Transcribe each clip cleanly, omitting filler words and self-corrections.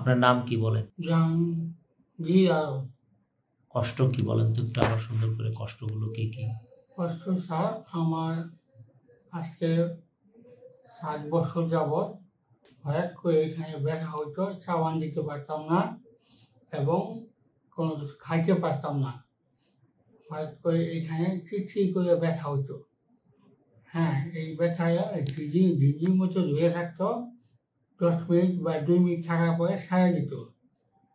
আপনার নাম কি বলেন? জাহাঙ্গীর। কষ্ট কি বলেন তো একটু আবার সুন্দর করে, কষ্টগুলো কি কি? কষ্ট স্যার, আমার আজকে 7 বছর যাবৎ হঠাৎ করে এখানে ব্যথা হতো, সাবান দিতে পারতাম না এবং কোনো কিছু খাইতে পারতাম না। হঠাৎ করে এখানে চিটচিট করে ব্যথা হতো। হ্যাঁ, এই ব্যথাটা ঝিঝির মতো ধরে থাকতো, 10 মিনিট বা 2 মিনিট থাকার পরে সারা দিত।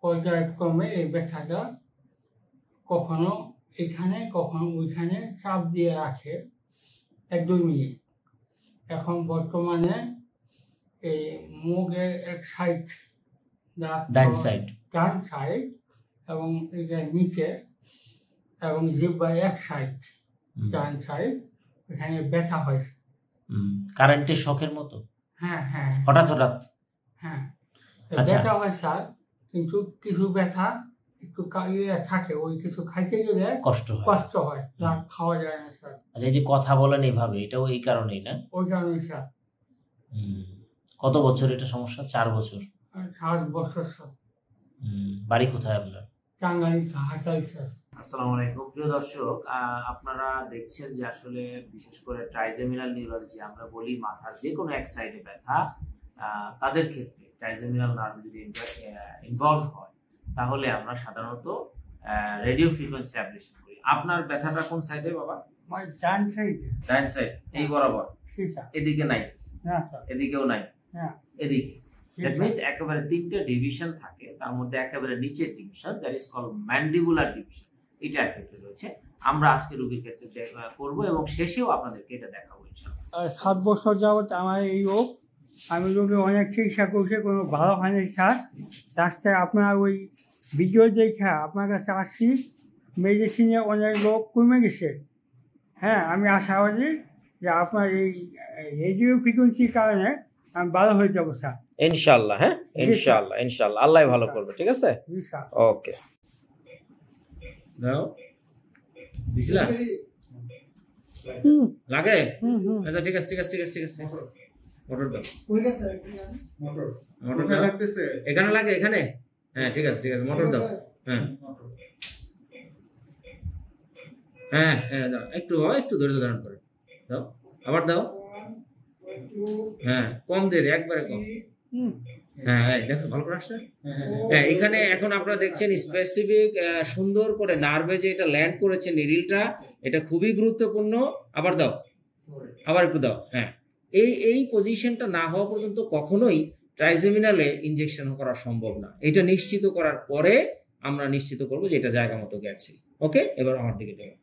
পর্যায়ক্রমে এই ব্যথাটা কখনো এখানে কখনো ওইখানে চাপ দিয়ে রাখে 1-2 মিনিট। এখন বর্তমানে এই মুখের এক সাইড, ডান সাইড এবং এটা নিচে এবং জিহ্বার এক সাইড, ডান সাইড, এখানে ব্যথা হয়। কারেন্টের শকের মতো? হ্যাঁ, হঠাৎ? হ্যাঁ, আচ্ছা। ব্যথা হয় স্যার, কিন্তু কিছু ব্যথা একটু থাকে, ওই কিছু খাইতে গেলে কষ্ট হয়, খাওয়া যায় না স্যার। আচ্ছা, এই যে কথা বলেন এইভাবে, এটাও এই কারণেই না? ওই কারণেই স্যার। কত বছর এটা সমস্যা? 4 বছর? 7 বছর স্যার। বাড়ি কোথায় আপনার? টাঙ্গাইল হাটাই স্যার। আসসালামু আলাইকুম প্রিয় দর্শক, আপনারা দেখছেন যে আসলে বিশেষ করে ট্রাইজেমিনাল নিউরালজি আমরা বলি, মাথার যে কোনো এক সাইডে ব্যথা, তাদের ক্ষেত্রে ট্রাইজেমিনাল নার্ভ যদি ইনভলভ হয় তাহলে আমরা সাধারণত রেডিও ফ্রিকোয়েন্সি অ্যাবলেশন করি। আপনার ব্যথাটা কোন সাইডে বাবা? ডান সাইড। ডান সাইড, এই বরাবর? এদিকে নাই? না স্যার। এদিকেও নাই? হ্যাঁ, এদিকে। দ্যাট মিন্স একেবারে 3টে ডিভিশন থাকে, তার মধ্যে একেবারে নিচের division, that is called mandibular division, এটা এফেক্টেড রয়েছে। আমরা আজকে রোগীর ক্ষেত্রে করব এবং শেষেও আপনাদেরকে এটা দেখাবো ইনশাআল্লাহ। 7 বছর যাবত আমার এই রোগ, আমি রোগে অনেক চিকিৎসা করছি, কোনো ভালো হয়নি স্যার। লাস্টে আপনার ওই ভিডিও দেখা আপনার কাছে আসছি, মেডিসিনে অনেক রোগ কমে গেছে। হ্যাঁ, আমি আশাবাদী যে আপনার এই রেডিও ফ্রিকোয়েন্সির কারণে আমি ভালো হয়ে যাবো স্যার, ইনশাআল্লাহ। হ্যাঁ, ইনশাআল্লাহ আল্লাহ ভালো করবে। ঠিক আছে, ওকে। দাও দিছিলা লাগে? আচ্ছা, ঠিক আছে। মোটর দাও। মোটর লাগতেছে এখানে, লাগে এখানে? হ্যাঁ, ঠিক আছে। মোটর দাও। হ্যাঁ, দাও একটু ধৈর্য ধারণ করে দাও, আবার দাও। হ্যাঁ, কম দেরি, একবারে কম। হ্যাঁ, দেখো ভালো করে আসছে। হ্যাঁ, এখানে এখন আপনারা দেখছেন স্পেসিফিক সুন্দর করে নার্ভে যে এটা ল্যান্ড করেছে নিডলটা, এটা খুবই গুরুত্বপূর্ণ। আবার দাও, আবার একটু দাও। হ্যাঁ, এই পজিশনটা না হওয়া পর্যন্ত কখনোই ট্রাইজেমিনালে ইনজেকশন করা সম্ভব না। এটা নিশ্চিত করার পরে আমরা নিশ্চিত করবো যে এটা জায়গা মতো গেছে। ওকে, এবার আমার দিকে দেখো।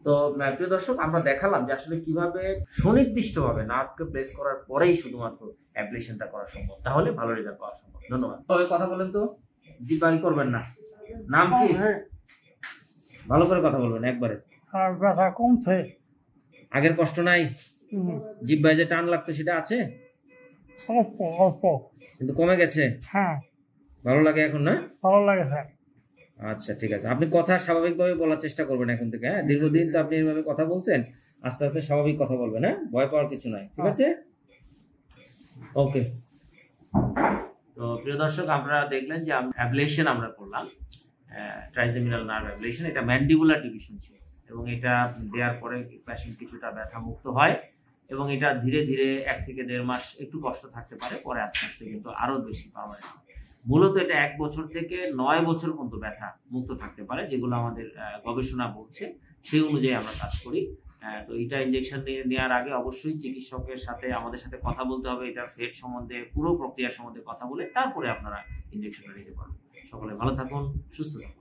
তো প্রিয় দর্শক, আমরা দেখালাম যে আসলে কিভাবে সুনির্দিষ্টভাবে নার্ভকে প্লেস করার পরেই শুধুমাত্র অ্যাবলেশনটা করা সম্ভব, তাহলে ভালো রেজাল্ট পাওয়া সম্ভব। ধন্যবাদ। তবে কথা বলেন তো, জিব্বাই করবেন না। নাম কি? ভালো করে কথা বলবেন একবারে। আর ব্যথা কমছে, আগের কষ্ট নাই? জিব্বায় যে টান লাগতো সেটা আছে? অল্প কিন্তু কমে গেছে? হ্যাঁ, ভালো লাগে এখন? না ভালো লাগে স্যার। আচ্ছা, ঠিক আছে। আপনি কথা স্বাভাবিকভাবে বলার চেষ্টা করবেন এখন থেকে। হ্যাঁ, দীর্ঘদিন তো আপনি এইভাবে কথা বলছেন, আস্তে আস্তে স্বাভাবিক কথা বলবেন। হ্যাঁ, ভয় পাওয়ার কিছু নাই। ঠিক আছে, ওকে। তো প্রিয় দর্শক, আপনারা দেখলেন যে অ্যাবলেশন আমরা করলাম, ট্রাইজেমিনাল নার্ভ অ্যাবলেশন। এটা ম্যান্ডিবুলার ডিভিশন ছিল এবং এটা দেওয়ার পরে পেশেন্ট কিছুটা ব্যথা মুক্ত হয় এবং এটা ধীরে ধীরে 1 থেকে 1.5 মাস একটু কষ্ট থাকতে পারে, পরে আস্তে আস্তে কিন্তু আরো বেশি পাওয়ার। মূলত এটা 1 বছর থেকে 9 বছর পর্যন্ত ব্যথা মুক্ত থাকতে পারে, যেগুলো আমাদের গবেষণা বলছে, সেই অনুযায়ী আমরা কাজ করি। তো এটা ইনজেকশন নেওয়ার আগে অবশ্যই চিকিৎসকের সাথে আমাদের সাথে কথা বলতে হবে, এটার ফেট সম্বন্ধে, পুরো প্রক্রিয়া সম্বন্ধে কথা বলে তারপরে আপনারা ইনজেকশনটা নিতে পারবেন। সকলে ভালো থাকুন, সুস্থ থাকুন।